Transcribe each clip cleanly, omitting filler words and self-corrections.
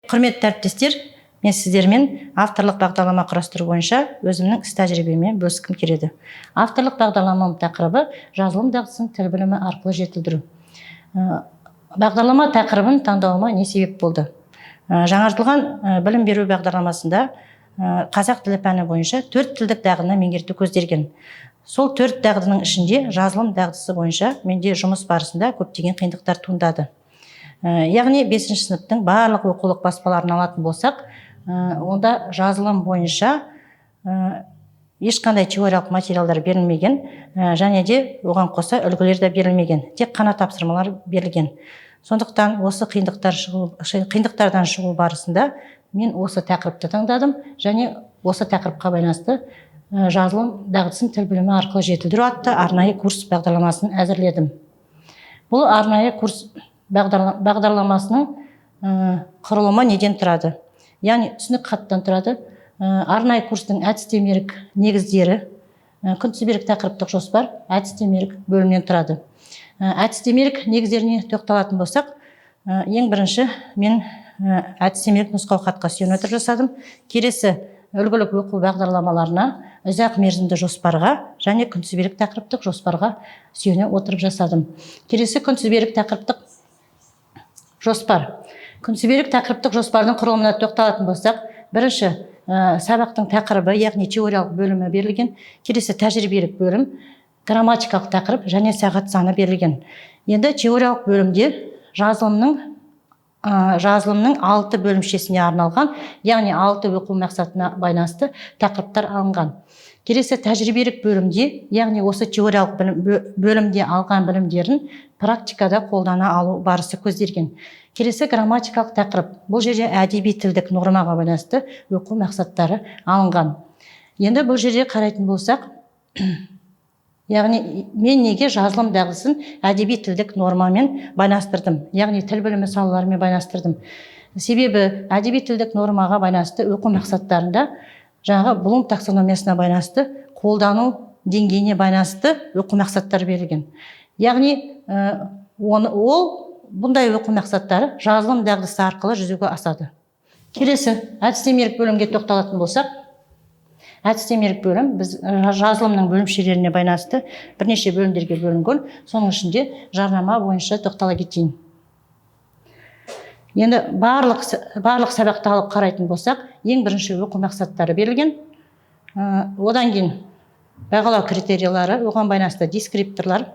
Құрметті әріптестер, мен сіздермен авторлық бағдарлама құрастыру бойынша өзімнің іс тәжірибеме бөліскім келеді. Авторлық бағдарламам тақырыбы жазылым дағдысын тіл білімі арқылы жетілдіру. Бағдарлама тақырыбын таңдауыма не себеп болды? Жаңартылған білім беру бағдарламасында қазақ тілі пәні бойынша 4 тілдік дағдыны меңгерту көзделген. Сол 4 дағдының ішінде жазылым дағдысы бойынша менде жұмыс барысында көптеген қиындықтар туындады. Яғни 5-ші сыныптың барлық оқулық баспаларын алатын болсақ, онда жазылым бойынша ешқандай теориялық материалдар берілмеген, және де оған қоса үлгілер де берілмеген, тек қана тапсырмалар берілген. Сондықтан осы қиындықтардан шығу барысында мен осы тақырыпты таңдадым, және осы тақырыпқа байланысты жазылым дағдысын тіл білімі арқылы жетілдіру атты арнайы курс бағдарламасын әзірледім. Бұл арнайы курс бағдарламасының құрылымы неден тұрады? Яғни түсінік хаттан тұрады. Арнайы курстың әдістемелік негіздері, күнтізбелік тақырыптық жоспар, әдістемелік бөлімнен тұрады. Әдістемелік негіздеріне тоқталатын болсақ, ең бірінші мен әдістемелік нұсқауқатқа сүйене отырып жасадым. Келесі үлгілік оқу бағдарламаларына, ұзақ мерзімді жоспарға және күнтізбелік тақырыптық жоспарға сүйене отырып жасадым. Келесі күнтізбелік тақырыптық жоспар. Күнтізбелік тақырыптық жоспардың құрылымына тоқталатын болсақ, бірінші сабақтың тақырыбы, яғни теориялық бөлімі берілген. Келесі тәжірибелік бөлім, грамматикалық тақырып және сағат саны берілген. Енді теориялық бөлімде жазылымның 6 бөлімшесіне арналған, яғни 6 оқу мақсатына байланысты тақырыптар алынған. Келесі тәжірибелік бөлімде, яғни осы теориялық бөлімде алған білімдерін практикада қолдана алу барысы көзделген. Келесі грамматикалық тақырып. Бұл жерде әдеби тілдік нормаға байланысты оқу мақсаттары алынған. Енді бұл жерде қарайтын болсақ, яғни мен неге жазылым дағдысын әдеби тілдік нормамен байланыстырдым, яғни тіл білімі салаларымен байланыстырдым. Себебі әдеби тілдік нормаға байланысты оқу мақсаттарында жаңағы Блум таксономиясына байланысты, қолдану деңгейіне байланысты оқу мақсаттары берілген. Яғни бұндай оқу мақсаттары жазылым дағдысы арқылы жүзеге асады. Келесі әдістемелік бөлімге тоқталатын болсақ, әдістемелік бөлім біз жазылымның бөлімшелеріне байланысты бірнеше бөлімдерге бөлінген, соның ішінде жарнама бойынша тоқтала кетейін. Енді барлық сабақты алып қарайтын болсақ, ең бірінші оқу мақсаттары берілген. Одан кейін бағалау критериялары, оған байланысты дескрипторлар.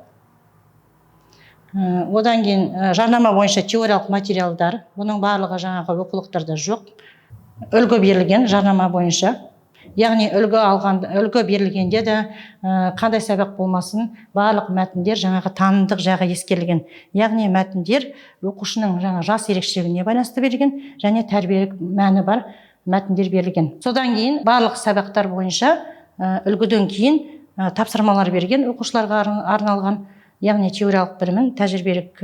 Одан кейін жарнама бойынша теориялық материалдар, бұның барлығы жаңағы оқулықтарда жоқ. Үлгі берілген жарнама бойынша. Яғни үлгі берілгенде де қандай сабақ болмасын, барлық мәтіндер жаңағы танымдық жағы ескерілген. Яғни мәтіндер оқушының жас ерекшелігіне байланысты берілген және тәрбиелік мәні бар мәтіндер берілген. Содан кейін барлық сабақтар бойынша үлгіден кейін тапсырмалар берген оқушыларға арналған. Яғни теориялық білімін тәжірибелік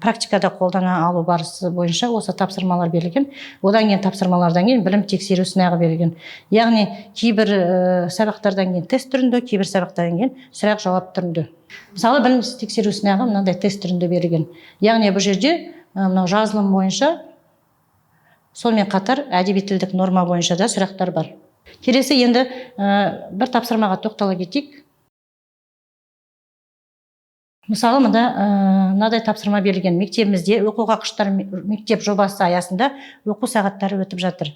практикада қолдана алу барысы бойынша осы тапсырмалар берілген. Одан кейін тапсырмалардан кейін білім тексеру сынағы берілген. Яғни кейбір сабақтардан кейін тест түрінде, кейбір сабақтардан кейін сұрақ жауап түрінде. Мысалы білім тексеру сынағы мынандай тест түрінде берілген. Яғни бұл жерде жазылым бойынша, сонымен қатар әдеби тілдік норма бойынша да сұрақтар бар. Келесі енді бір тапсырмаға тоқтала кетейік. Мысалы, мынадай тапсырма берілген. Мектебімізде оқуға құштар мектеп жобасы аясында оқу сағаттары өтіп жатыр.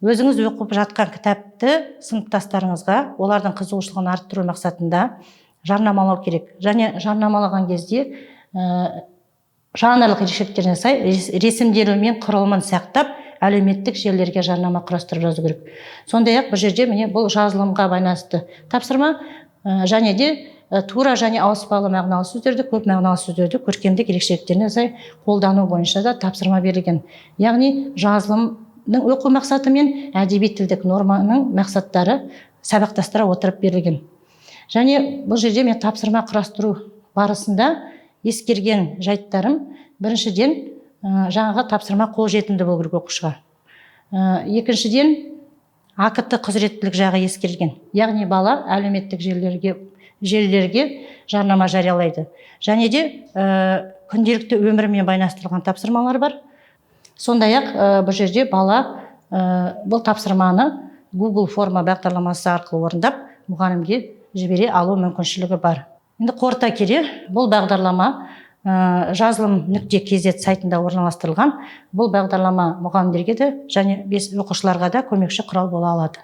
Өзіңіз оқып жатқан кітапты сыныптастарыңызға, олардың қызығушылығын арттыру мақсатында жарнамалау керек. Және жарнамалаған кезде жанрлық ерекшеліктеріне сай ресімделу мен құрылымын сақтап, әлеуметтік желілерге жарнама құрастырып жазу керек. Сондай-ақ бұл жерде бұл жазылымға байланысты тапсырма, және де тура және ауыспалы мағыналы сөздерді, көп мағыналы сөздерді көркемдік ерекшеліктеріне сай қолдану бойынша да тапсырма берілген. Яғни жазылымның оқу мақсаты мен әдеби тілдік норманың мақсаттары сабақтастыра отырып берілген. Және бұл жерде мен тапсырма құрастыру барысында ескерген жайттарым, біріншіден жаңағы тапсырма қолжетімді болу керек оқушыға. Екіншіден АКТ құзыреттілік жағы ескерілген. Яғни бала әлеуметтік желілерге жарнама жариялайды. Және де күнделікті өмірмен байланыстырылған тапсырмалар бар. Сондай-ақ бұл жерде бала бұл тапсырманы Google форма бағдарламасы арқылы орындап мұғалімге жібере алу мүмкіншілігі бар. Енді қорыта келе, бұл бағдарлама жазылым.kz сайтында орналастырылған. Бұл бағдарлама мұғалімдерге де және оқушыларға да көмекші құрал бола алады.